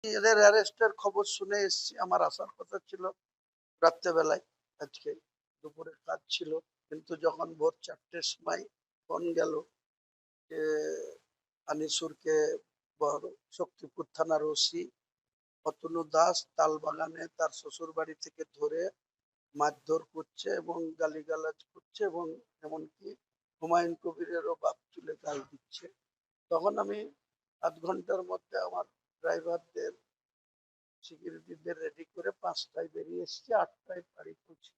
এদের অ্যারেস্টের খবর শুনে এসছি। আমার আসার কথা ছিল রাত্রেবেলায়, আজকে দুপুরে কাজ ছিল। কিন্তু যখন ভোর ৪টের সময় ফোন গেল যে আনিসুরকে শক্তিপুর থানার ওসি অতনু দাস তালবাগানে তার শ্বশুর বাড়ি থেকে ধরে মারধর করছে এবং গালিগালাজ করছে এবং এমনকি হুমায়ুন কবিরেরও বাপ তুলে গাল দিচ্ছে। তখন আমি আধ ঘন্টার মধ্যে আমার ড্রাইভারদের সিকিউরিটিদের রেডি করে ৫টায় বেরিয়ে এসেছি, ৮টায় বাড়ি পৌঁছেছি।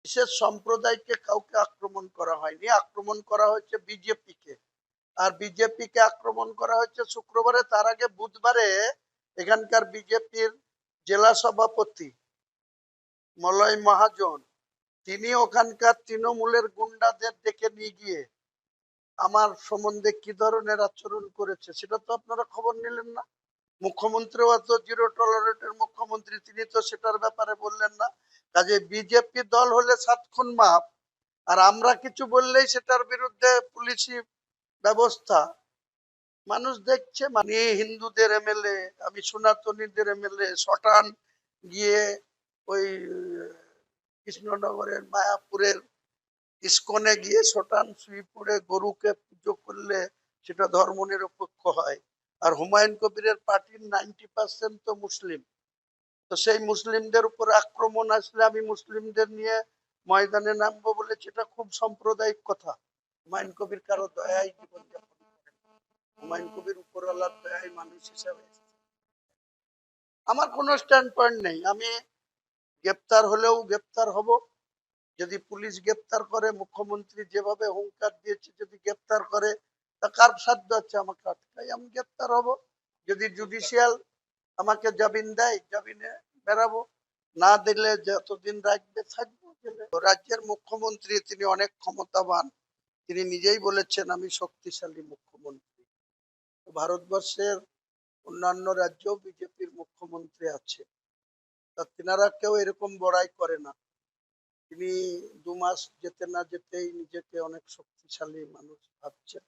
বিশেষ সম্প্রদায়কে কাউকে আক্রমণ করা হয়নি, আক্রমণ করা হয়েছে বিজেপিকে। আর বিজেপিকে আক্রমণ করা হয়েছে শুক্রবারে। তার আগে বুধবারে এখানকার বিজেপির জেলা সভাপতি মলয় মহাজন তিনি ওখানকার তৃণমূলের গুন্ডাদের ডেকে নিয়ে গিয়ে আমার সম্বন্ধে কি ধরনের আচরণ করেছে সেটা তো আপনারা খবর নিলেন না। মুখ্যমন্ত্রীও তো জিরো টলারেটের মুখ্যমন্ত্রী, তিনি তো সেটার ব্যাপারে বললেন না। কাজে বিজেপি দল হলে ৭ খুন মাপ, আর আমরা কিছু বললেই সেটার বিরুদ্ধে পুলিশি ব্যবস্থা। মানুষ দেখছে, মানে হিন্দুদের এমএলএ, আমি সনাতনীদের এমএলএ, শটান গিয়ে ওই কৃষ্ণনগরের মায়াপুরের ইস্কনে গিয়ে শটান শ্রীপুরে গরুকে পুজো করলে সেটা ধর্ম নিরপেক্ষ হয়। আর হুমায়ুন কবিরের পার্টির 90% তো মুসলিম। তো সেই মুসলিমদের উপর আক্রমণ আসলে আমি মুসলিমদের নিয়ে ময়দানে নামবো বলে সেটা খুব সাম্প্রদায়িক কথা। হুমায়ুন কবির কারো দয়ায় জীবনযাপন করেন। হুমায়ুন কবির উপরওয়ালার দয়ায় মানুষ হিসাবে আমার কোনো স্ট্যান্ড পয়েন্ট নেই। আমি গ্রেপ্তার হলেও গ্রেপ্তার হব। যদি পুলিশ গ্রেপ্তার করে, মুখ্যমন্ত্রী যেভাবে হুঙ্কার দিয়েছে যদি গ্রেপ্তার করে, তা কার সাধ্য আছে আমাকে আটকাই? আমি গ্রেপ্তার হব। যদি জুডিশিয়াল আমাকে জামিন দেয়, জামিনে বেরাবো। না দিলে যতদিন রাখবে থাকবো জেলে। রাজ্যের মুখ্যমন্ত্রী তিনি অনেক ক্ষমতাবান, তিনি নিজেই বলেছেন আমি শক্তিশালী মুখ্যমন্ত্রী। ভারতবর্ষের অন্যান্য রাজ্যেও বিজেপির মুখ্যমন্ত্রী আছে, তা তিনারা কেউ এরকম বড়াই করে না। তিনি ২ মাস যেতে না যেতেই নিজেকে অনেক শক্তিশালী মানুষ ভাবছেন।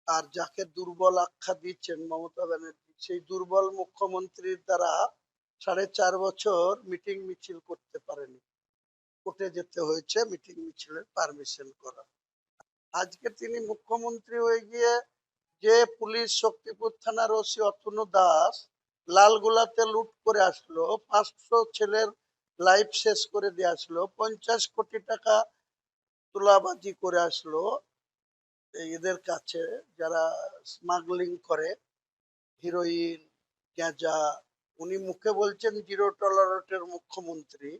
আর যাকে দুর্বল আখ্যা দিচ্ছেন মমতা ব্যানার্জি, সেই দুর্বল মুখ্যমন্ত্রীর দ্বারা ৪.৫ বছর মিটিং মিছিল করতে পারেনি, কোর্টে যেতে হয়েছে মিটিং মিছিলের পারমিশন করা। আজকে তিনি মুখ্যমন্ত্রী হয়ে গিয়ে যে পুলিশ শক্তিপুর থানার ওসি অতনু দাস লালগোলাতে লুট করে আসলো, ৫০০ ছেলের লাইফ শেষ করে দিয়ে আসলো, ৫০ কোটি টাকা তোলাবাজি করে আসলো এদের কাছে, যারা স্মাগলিং করে হিরোইন, গাঁজা। উনি মুখে বলছেন জিরো টলারেটের মুখ্যমন্ত্রী।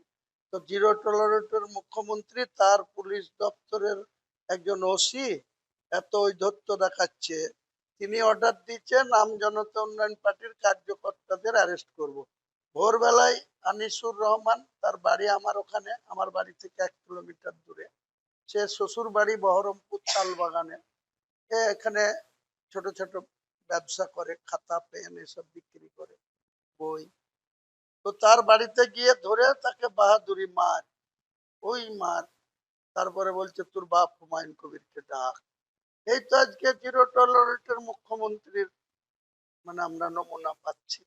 তো জিরো টলারেটের মুখ্যমন্ত্রী তার পুলিশ দপ্তরের একজন ওসি এত ঔদ্ধত্য দেখাচ্ছে, তিনি অর্ডার দিচ্ছেন আম জনতা উন্নয়ন পার্টির কার্যকর্তাদের অ্যারেস্ট করব। ভোরবেলায় আনিসুর রহমান, তার বাড়ি আমার ওখানে, আমার বাড়ি থেকে ১ কিলোমিটার দূরে। সে শ্বশুর বাড়ি বহরমপুর তালবাগানে। এখানে ছোট ছোট ব্যবসা করে, খাতা পেন এসব বিক্রি করে, বই। তো তার বাড়িতে গিয়ে ধরে তাকে বাহাদুরি মার, ওই মার। তারপরে বলছে তোর বাপ হুমায়ুন কবিরকে ডাক। এই তো আজকে জিরো টলারেটের মুখ্যমন্ত্রীর মানে আমরা নমুনা পাচ্ছি।